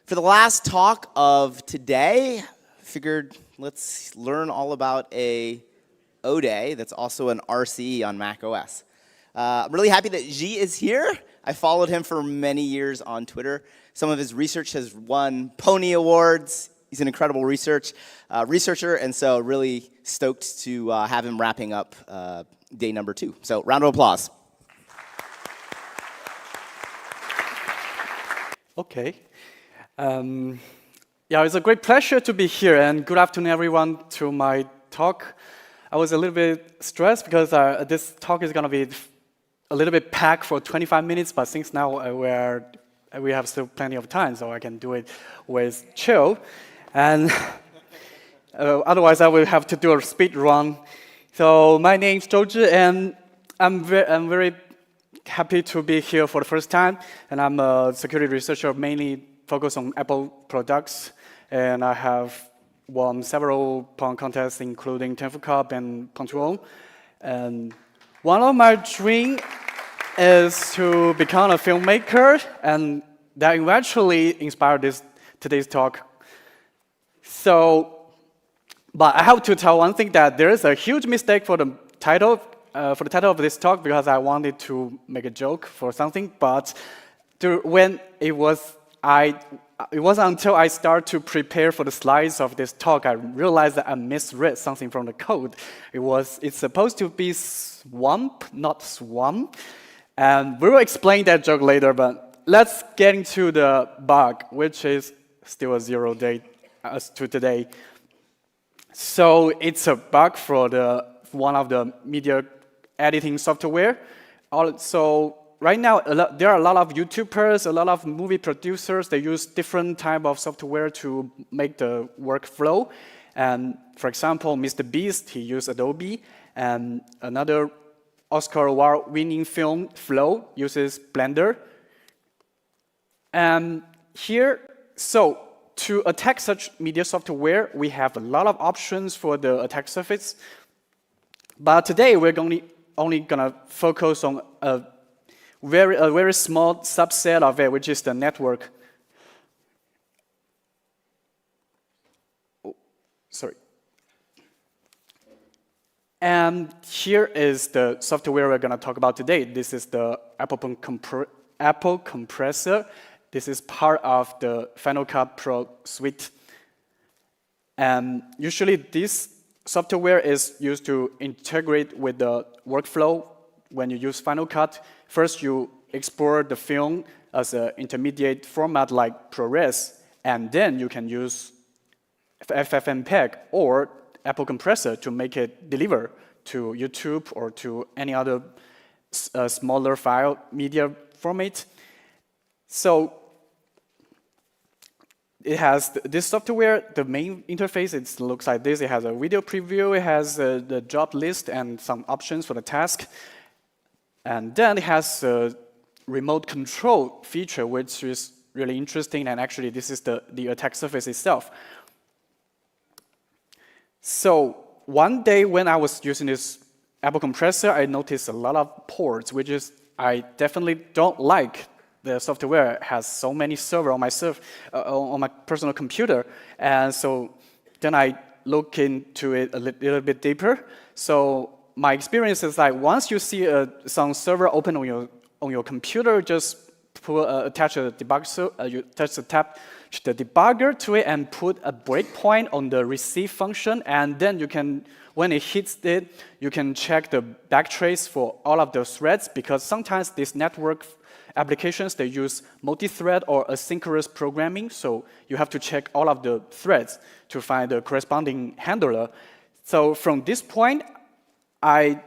For the last talk of today, I figured let's learn all about a O-Day that's also an RCE on Mac OS. I'm really happy that Zhou is here. I followed him for many years on Twitter. Some of his research has won Pony Awards. He's an incredible researcher, and so really stoked to have him wrapping up day number 2. So round of applause. Okay. Yeah, it's a great pleasure to be here, and good afternoon, everyone, to my talk. I was a little bit stressed because this talk is going to be a little bit packed for 25 minutes, but since now we have still plenty of time, so I can do it with chill. And otherwise, I will have to do a speed run. So my name's Zhou, and I'm very happy to be here for the first time. And I'm a security researcher, mainly focused on Apple products. And I have won several pong contests, including Tenfu Cup and Pontuon. And one of my dreams is to become a filmmaker, and that eventually inspired today's talk. So, but I have to tell one thing, that there is a huge mistake for the title of this talk, because I wanted to make a joke for something, but when it wasn't until I started to prepare for the slides of this talk, I realized that I misread something from the code. It's supposed to be swamp, not swarm. And we will explain that joke later, but let's get into the bug, which is still a 0 day as to today. So it's a bug for one of the media editing software. So right now, there are a lot of YouTubers, a lot of movie producers. They use different type of software to make the workflow. And for example, Mr. Beast, he used Adobe, and another Oscar award-winning film, Flow, uses Blender. And here, so to attack such media software, we have a lot of options for the attack surface. But today, we're only going to focus on a very small subset of it, which is the network. Oh, sorry. And here is the software we're going to talk about today. This is the Apple Compressor. This is part of the Final Cut Pro suite. And usually, this software is used to integrate with the workflow. When you use Final Cut, first you export the film as an intermediate format like ProRes, and then you can use FFmpeg or Apple Compressor to make it deliver to YouTube or to any other smaller file media format. So it has this software. The main interface, it looks like this. It has a video preview. It has the job list and some options for the task. And then it has a remote control feature, which is really interesting. And actually, this is the attack surface itself. So one day when I was using this Apple Compressor, I noticed a lot of ports, which is I definitely don't like. The software has so many servers on my personal computer. And so then I look into it a little bit deeper. So my experience is like once you see some server open on your computer, just attach a debugger, you attach the debugger to it and put a breakpoint on the receive function, and then you can, when it hits it, you can check the backtrace for all of the threads, because sometimes these network applications, they use multi-thread or asynchronous programming, so you have to check all of the threads to find the corresponding handler. So from this point, I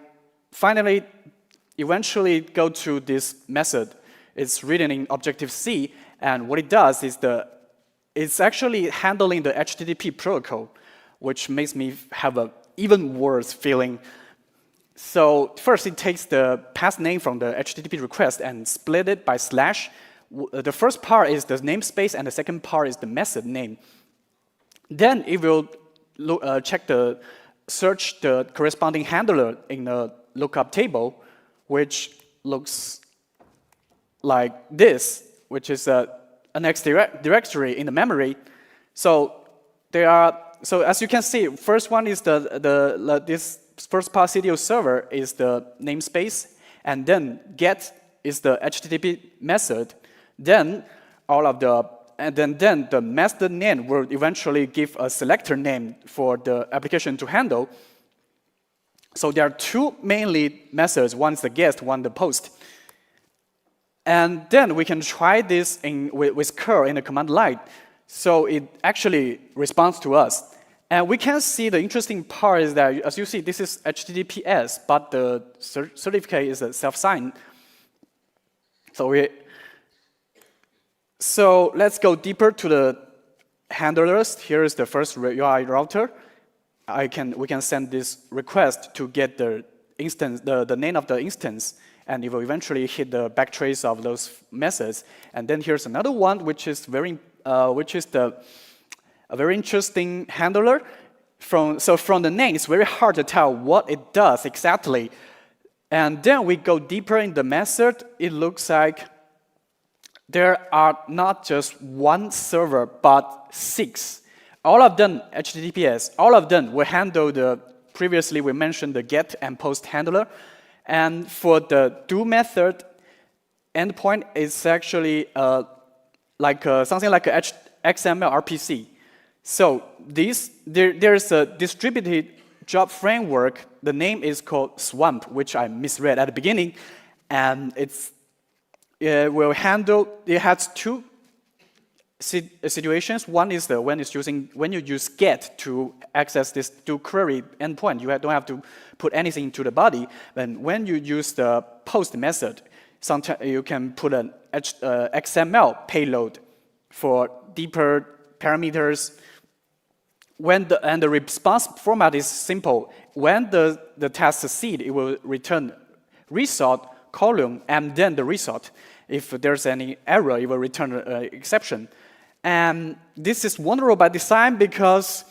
eventually go to this method. It's written in Objective-C, and what it does is it's actually handling the HTTP protocol, which makes me have an even worse feeling. So first, it takes the path name from the HTTP request and split it by slash. The first part is the namespace, and the second part is the method name. Then it will search the corresponding handler in the lookup table, which looks like this, which is a directory in the memory. So so as you can see, first one is this first part CDO server is the namespace, and then get is the HTTP method. Then then the method name will eventually give a selector name for the application to handle. So there are two mainly methods. One is the get, one the post. And then we can try this with curl in the command line. So it actually responds to us. And we can see the interesting part is that, as you see, this is HTTPS, but the certificate is a self-signed. So let's go deeper to the handlers. Here is the first UI router. We can send this request to get the instance, the name of the instance, and it will eventually hit the backtrace of those methods. And then here's another one, which is a very interesting handler. From the name, it's very hard to tell what it does exactly. And then we go deeper in the method. It looks like there are not just one server, but 6. All of them HTTPS. All of them will handle previously we mentioned the get and post handler. And for the do method, endpoint is actually something like a XML RPC. So there's a distributed job framework. The name is called Swamp, which I misread at the beginning, and it has two situations. One is when you use get to access this do query endpoint, you don't have to put anything into the body. And when you use the post method, sometimes you can put an XML payload for deeper parameters. And the response format is simple. When the task succeeds, it will return result column and then the result. If there's any error, it will return an exception. And this is wonderful by design because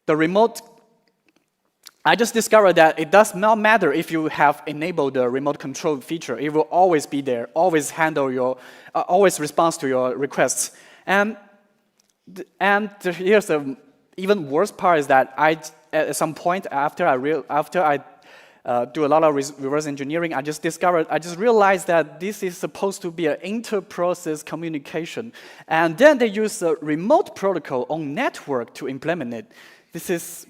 the remote, I just discovered that it does not matter if you have enabled the remote control feature. It will always be there, always always responds to your requests. And here's the even worse part is that at some point after I do a lot of reverse engineering, I just realized that this is supposed to be an inter-process communication. And then they use a remote protocol on network to implement it. This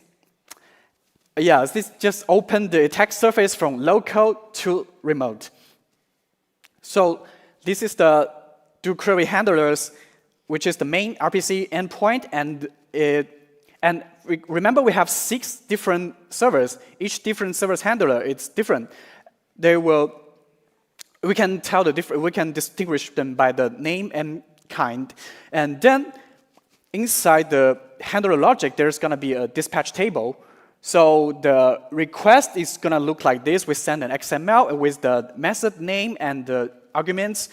just opened the attack surface from local to remote. So this is the do query handlers, which is the main RPC endpoint, and remember, we have 6 different servers. Each different server's handler, it's different. We can distinguish them by the name and kind. And then inside the handler logic, there's going to be a dispatch table. So the request is going to look like this. We send an XML with the method name and the arguments.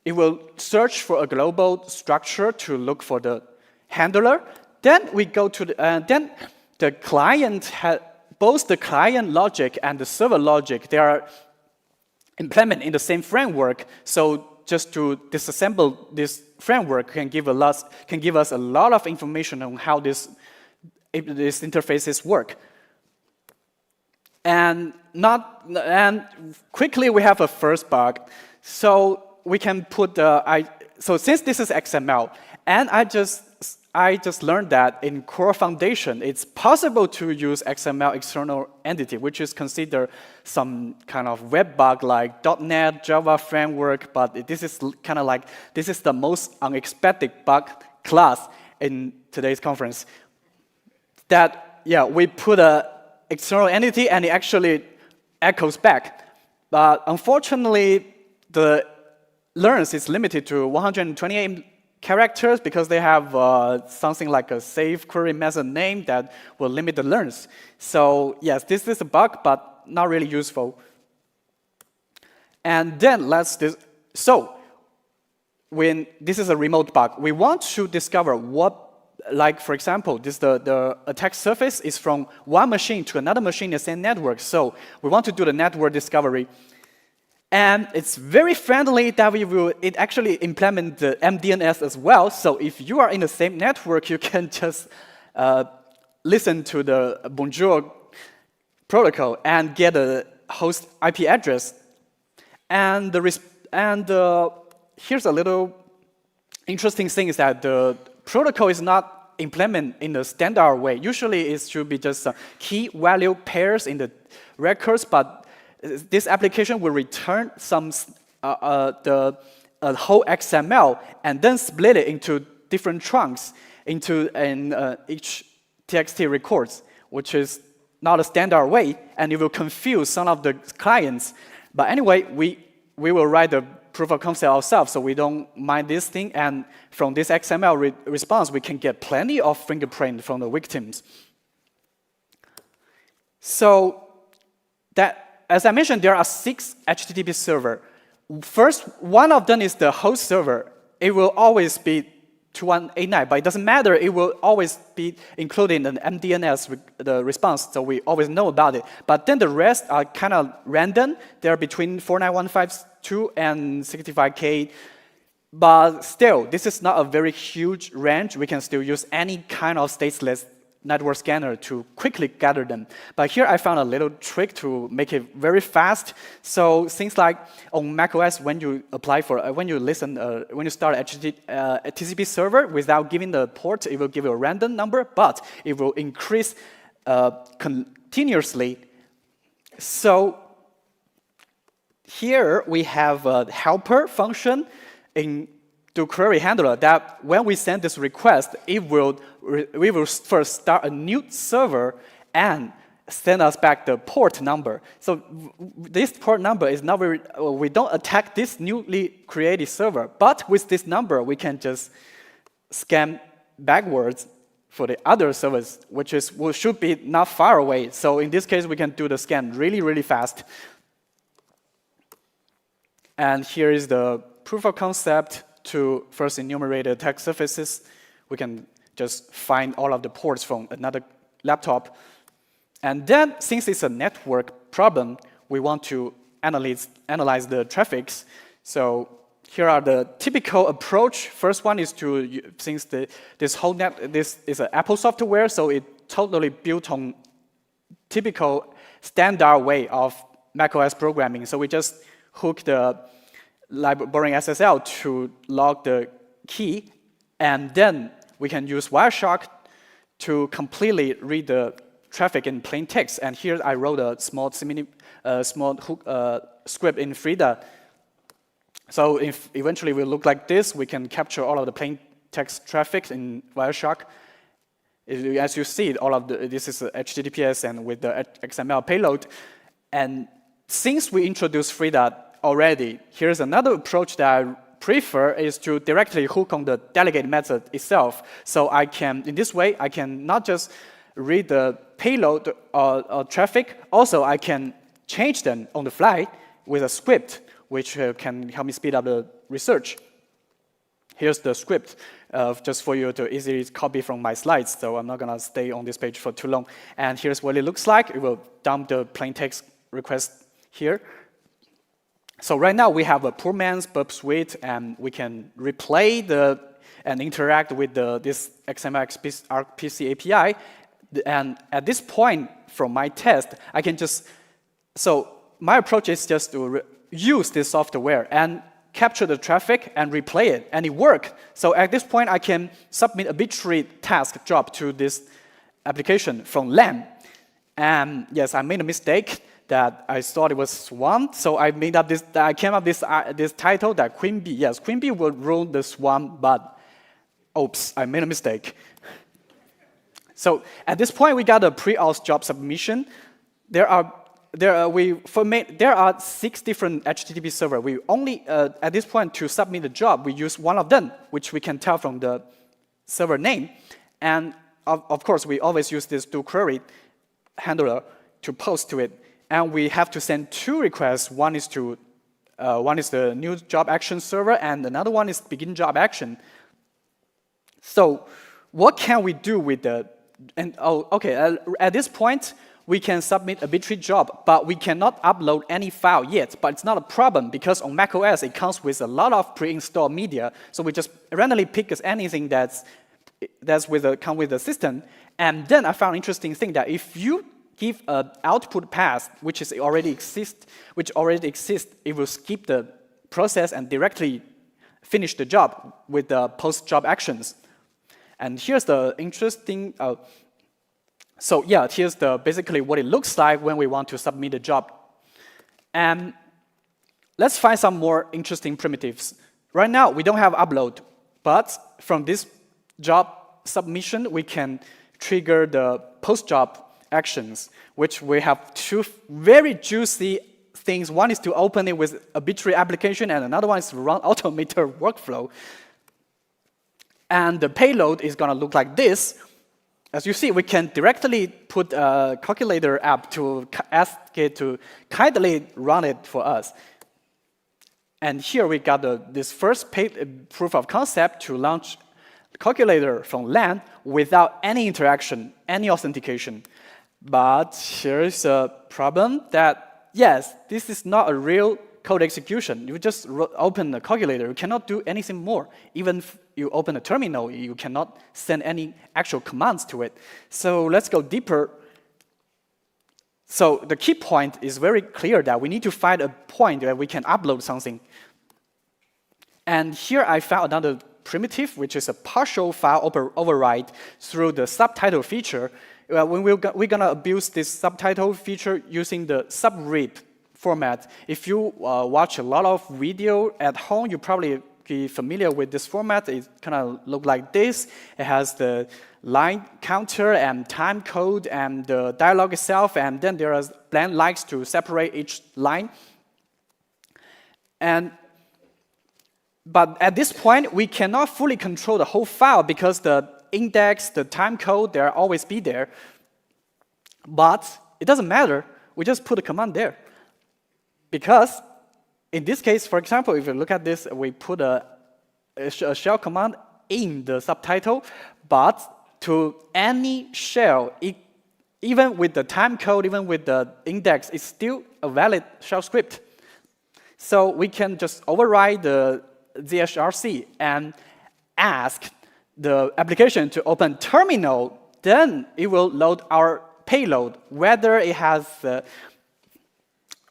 It will search for a global structure to look for the handler. Then we go to then the client both the client logic and the server logic, they are implemented in the same framework. So just to disassemble this framework can give us a lot of information on how these interfaces work. And quickly we have a first bug. So we can put so since this is XML, and I just learned that in Core Foundation, it's possible to use XML external entity, which is considered some kind of web bug like .NET, Java framework, but this is kind of like, this is the most unexpected bug class in today's conference. That, we put an external entity and it actually echoes back. But unfortunately, the learns is limited to 128 characters because they have something like a save query method name that will limit the learns. So yes, this is a bug, but not really useful. And then when this is a remote bug, we want to discover what, like for example, the attack surface is from one machine to another machine in the same network. So we want to do the network discovery. And it's very friendly that it actually implement the MDNS as well. So if you are in the same network, you can just listen to the Bonjour protocol and get a host IP address. And here's a little interesting thing is that the protocol is not implemented in the standard way. Usually it should be just key value pairs in the records, but this application will return some the whole XML and then split it into different chunks into each TXT records, which is not a standard way, and it will confuse some of the clients. But anyway, we will write the proof of concept ourselves, so we don't mind this thing. And from this XML response, we can get plenty of fingerprint from the victims. So as I mentioned, there are 6 HTTP servers. First, one of them is the host server. It will always be 2189, but it doesn't matter. It will always be included in the MDNS the response, so we always know about it. But then the rest are kind of random. They're between 49152 and 65K. But still, this is not a very huge range. We can still use any kind of stateless network scanner to quickly gather them. But here I found a little trick to make it very fast. So things like on macOS, when you apply for, when you start a TCP server without giving the port, it will give you a random number, but it will increase continuously. So here we have a helper function in the query handler that when we send this request, we will first start a new server and send us back the port number. So this port number is not very, we don't attack this newly created server, but with this number, we can just scan backwards for the other servers, which should be not far away. So in this case, we can do the scan really, really fast. And here is the proof of concept to first enumerate the attack surfaces. We can just find all of the ports from another laptop. And then, since it's a network problem, we want to analyze the traffics. So here are the typical approach. First one is since this is an Apple software, so it totally built on typical standard way of macOS programming. So we just hook the borrowing SSL to log the key, and then we can use Wireshark to completely read the traffic in plain text. And here I wrote a small script in Frida. So if eventually we look like this, we can capture all of the plain text traffic in Wireshark. As you see, this is HTTPS and with the XML payload. And since we introduced Frida already, here's another approach that I prefer is to directly hook on the delegate method itself. So in this way, I can not just read the payload or traffic, also I can change them on the fly with a script, which can help me speed up the research. Here's the script, just for you to easily copy from my slides, so I'm not gonna stay on this page for too long. And here's what it looks like. It will dump the plain text request here. So right now we have a poor man's burp suite, and we can replay and interact with this XML RPC API. And at this point, from my test, I can so my approach is just to use this software and capture the traffic and replay it, and it worked. So at this point, I can submit a bit-rate task job to this application from LAN. And yes, I made a mistake that I thought it was Swarm, so I came up with this title that Queen Bee. Yes, Queen Bee will rule the Swarm, but oops, I made a mistake. So at this point, we got a pre-auth job submission. There are 6 different HTTP servers. We only at this point to submit the job, we use one of them, which we can tell from the server name. And of course, we always use this do query handler to post to it. And we have to send 2 requests. One is the new job action server, and another one is begin job action. So what can we do with at this point, we can submit a bittrate job, but we cannot upload any file yet. But it's not a problem because on macOS it comes with a lot of pre-installed media. So we just randomly pick anything come with the system. And then I found an interesting thing that if you give an output path which already exists, it will skip the process and directly finish the job with the post-job actions. And here's the interesting. So yeah, here's basically what it looks like when we want to submit a job. And let's find some more interesting primitives. Right now, we don't have upload, but from this job submission, we can trigger the post-job actions, which we have two very juicy things. One is to open it with a bitrate application, and another one is to run automator workflow. And the payload is going to look like this. As you see, we can directly put a calculator app to ask it to kindly run it for us. And here we got this first proof of concept to launch calculator from LAN without any interaction, any authentication. But here's a problem that, yes, this is not a real code execution. You just open the calculator. You cannot do anything more. Even if you open a terminal, you cannot send any actual commands to it. So let's go deeper. So the key point is very clear that we need to find a point where we can upload something. And here I found another primitive, which is a partial file override through the subtitle feature. When we're going to abuse this subtitle feature using the subrip format. If you watch a lot of video at home, you probably be familiar with this format. It kind of look like this. It has the line counter and time code and the dialog itself, and then there are blank lines to separate each line. But at this point, we cannot fully control the whole file because the index, the time code, they'll always be there. But it doesn't matter. We just put a command there. Because in this case, for example, if you look at this, we put a shell command in the subtitle, but to any shell, even with the time code, even with the index, it's still a valid shell script. So we can just override the ZSRC and ask the application to open terminal, then it will load our payload, whether it has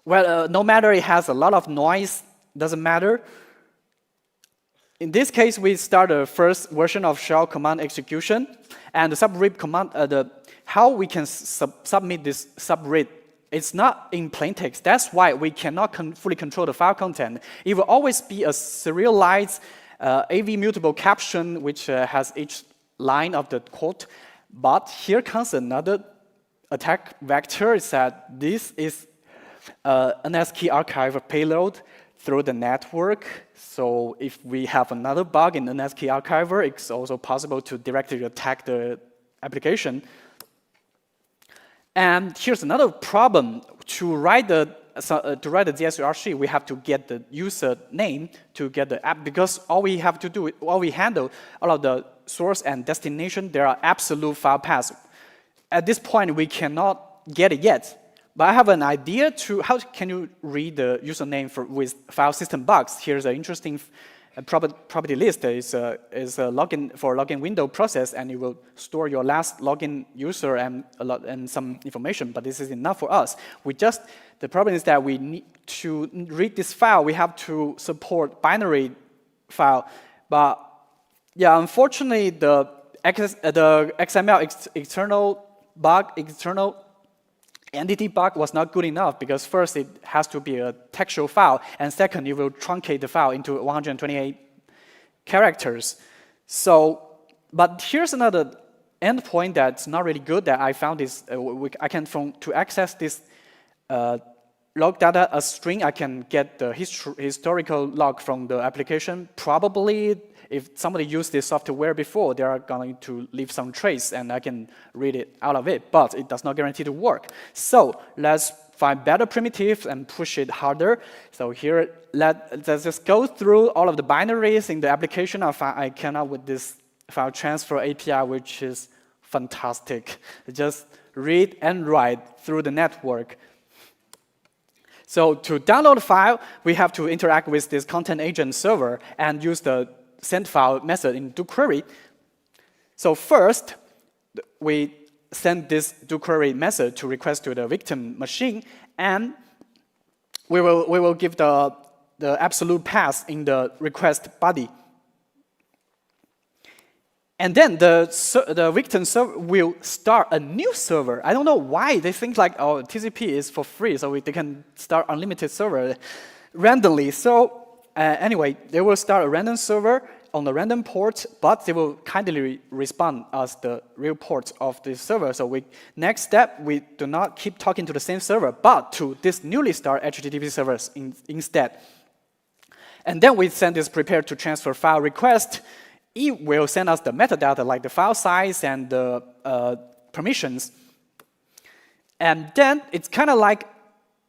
no matter it has a lot of noise, doesn't matter. In this case, we start the first version of shell command execution, and the subrip command, how we can submit this subrip, it's not in plain text. That's why we cannot fully control the file content. It will always be a serialized AV mutable caption, which has each line of the quote. But here comes another attack vector, is that this is an ASCII archive payload through the network. So if we have another bug in an ASCII archiver, it's also possible to directly attack the application. And here's another problem. To write the ZSRC, we have to get the user name to get the app, because all we handle, all of the source and destination, there are absolute file paths. At this point, we cannot get it yet. But I have an idea to how can you read the username with file system bugs. Here's an interesting property list. Is a login for login window process, and it will store your last login user and some information. But this is enough for us. The problem is that we need to read this file. We have to support binary file. But yeah, unfortunately, the XML external entity bug was not good enough, because first it has to be a textual file, and second it will truncate the file into 128 characters. But here's another endpoint that's not really good that I found is to access this log data, a string, I can get the historical log from the application. Probably if somebody used this software before, they are going to leave some trace, and I can read it out of it, but it does not guarantee to work. So let's find better primitives and push it harder. So here, let's just go through all of the binaries in the application. I came up with this file transfer API, which is fantastic. Just read and write through the network. So to download the file, we have to interact with this content agent server and use the send file method in doQuery. So first, we send this doQuery method to request to the victim machine, and we will give the absolute path in the request body. And then the victim server will start a new server. I don't know why they think like, oh, TCP is for free, so they can start unlimited server randomly. So anyway, they will start a random server on the random port, but they will kindly respond as the real port of this server. So next step, we do not keep talking to the same server, but to this newly started HTTP servers instead. And then we send this prepare to transfer file request. It will send us the metadata like the file size and the permissions. And then it's kind of like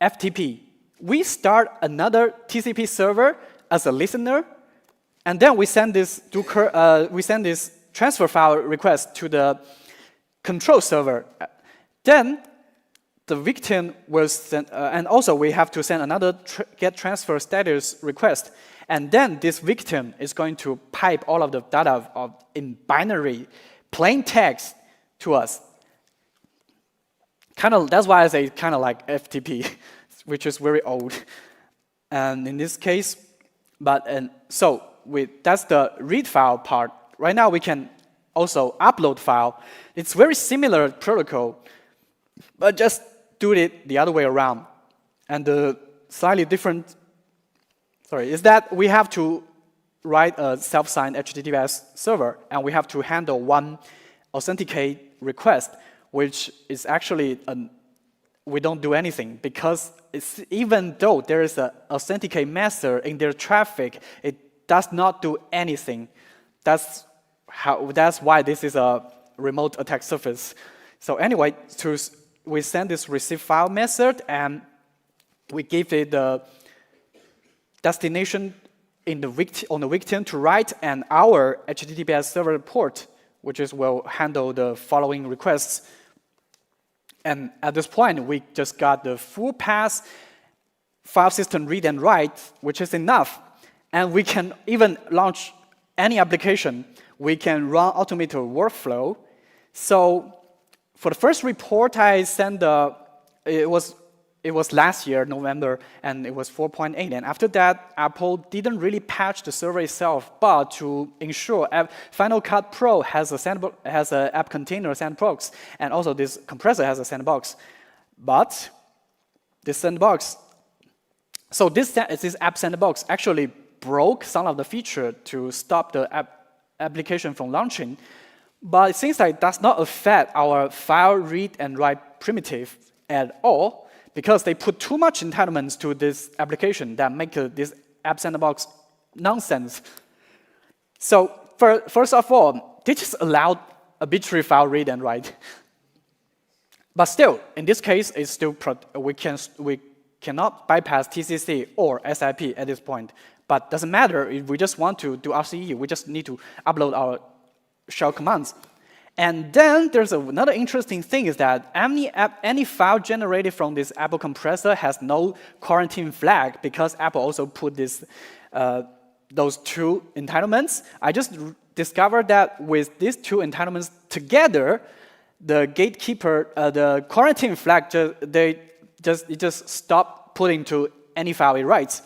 FTP. We start another TCP server as a listener, and then we send this transfer file request to the control server. Then the victim will send, and also we have to send another get transfer status request. And then this victim is going to pipe all of the data in binary, plain text to us. That's why I say kind of like FTP, which is very old. And in this case, that's the read file part. Right now we can also upload file. It's very similar protocol, but just do it the other way around. And the slightly different is that we have to write a self-signed HTTPS server, and we have to handle one authenticate request, which is actually we don't do anything, because even though there is an authenticate method in their traffic, it does not do anything. That's why this is a remote attack surface. So anyway, we send this receive file method, and we give it the destination on the victim to write, and our HTTPS server port, which will handle the following requests. And at this point, we just got the full path file system read and write, which is enough. And we can even launch any application. We can run automated workflow. So for the first report I sent, it was last year, November, and it was 4.8. And after that, Apple didn't really patch the server itself, but to ensure Final Cut Pro has a app container sandbox, and also this compressor has a sandbox. But this sandbox, so this app sandbox actually broke some of the feature to stop the application from launching. But it seems like it does not affect our file read and write primitive at all, because they put too much entitlements to this application that make this app sandbox nonsense. So first of all, they just allowed a arbitrary file read and write. But still, in this case, it's still we cannot bypass TCC or SIP at this point. But doesn't matter if we just want to do RCE. We just need to upload our shell commands. And then there's another interesting thing is that any file generated from this Apple compressor has no quarantine flag, because Apple also put those two entitlements. I just discovered that with these two entitlements together, the gatekeeper, the quarantine flag, it just stopped putting to any file it writes.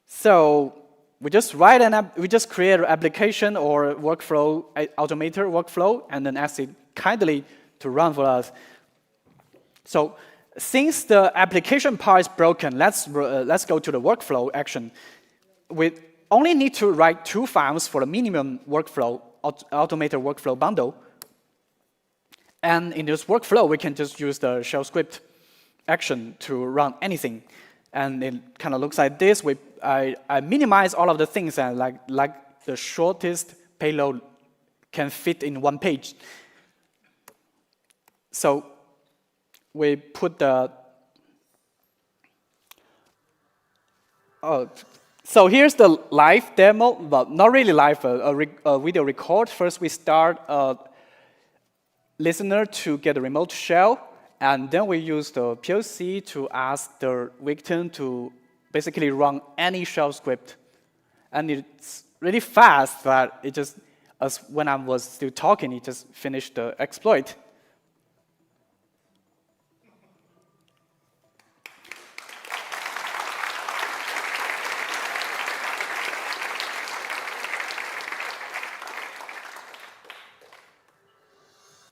So we just create an application or workflow, automator workflow, and then ask it kindly to run for us. So since the application part is broken, let's go to the workflow action. We only need to write 2 files for the minimum workflow, automator workflow bundle. And in this workflow, we can just use the shell script action to run anything. And it kind of looks like this. I minimize all of the things, and like the shortest payload can fit in 1 page. So we put so here's the live demo, but not really live, a video record. First we start listener to get a remote shell, and then we use the POC to ask the victim to basically run any shell script. And it's really fast that it just, as when I was still talking, it just finished the exploit.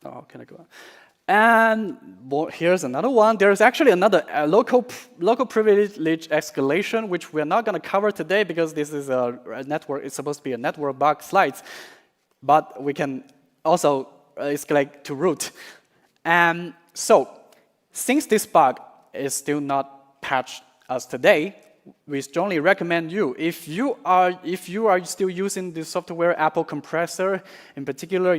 Oh, can I go on? And here's another one. There's actually another local privilege escalation, which we're not going to cover today because this is a network. It's supposed to be a network bug slides, but we can also escalate to root. And so, since this bug is still not patched as today, we strongly recommend you, if you are still using the software Apple Compressor, in particular,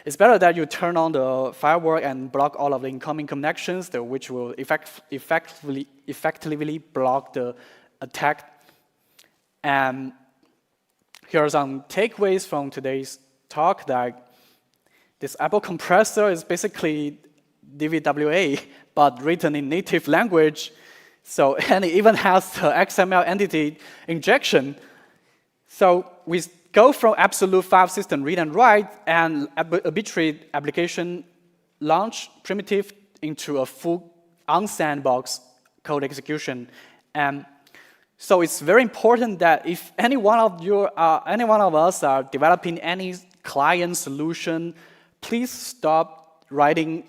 it's better that you turn on the firewall and block all of the incoming connections, which will effectively block the attack. And here are some takeaways from today's talk. That this Apple Compressor is basically DVWA, but written in native language. So, and it even has the XML entity injection. So we go from absolute file system read and write and arbitrary application launch primitive into a full on-sandbox code execution. And so it's very important that if any one of us are developing any client solution, please stop writing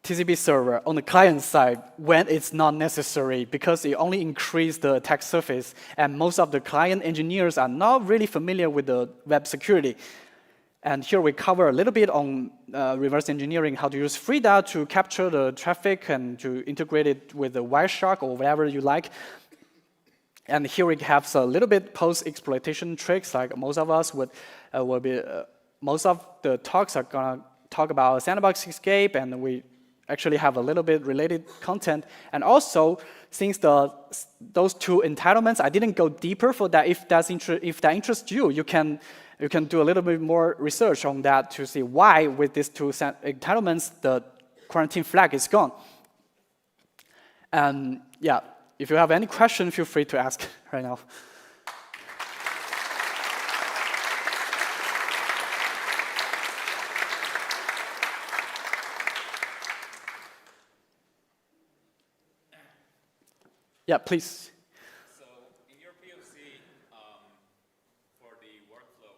TCP server on the client side when it's not necessary, because it only increases the attack surface, and most of the client engineers are not really familiar with the web security. And here we cover a little bit on reverse engineering, how to use FreeDA to capture the traffic and to integrate it with the Wireshark or whatever you like. And here we have a little bit post-exploitation tricks, like most of us most of the talks are gonna talk about Sandbox escape, and we actually have a little bit related content. And also, since those two entitlements, I didn't go deeper for that. If that interests you, you can do a little bit more research on that to see why with these two entitlements, the quarantine flag is gone. And yeah, if you have any question, feel free to ask right now. Yeah, please. So in your POC, for the workflow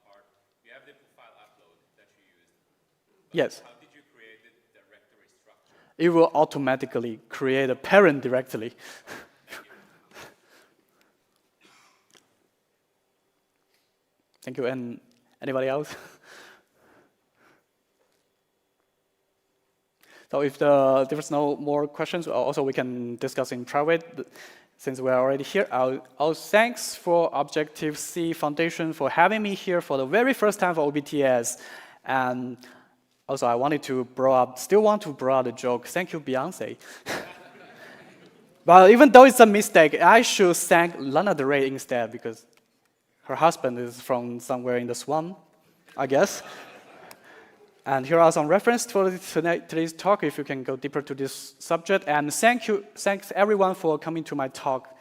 part, you have the file upload that you used. Yes. How did you create the directory structure? It will automatically create a parent directly. Thank you. And anybody else? So if there's no more questions, also we can discuss in private. Since we're already here, I'll thanks for Objective-C Foundation for having me here for the very first time for OBTS. And also I still want to bring up a joke. Thank you, Beyonce. But even though it's a mistake, I should thank Lana Del Rey instead, because her husband is from somewhere in the swamp, I guess. And here are some references for today's talk, if you can go deeper to this subject. And thanks everyone for coming to my talk.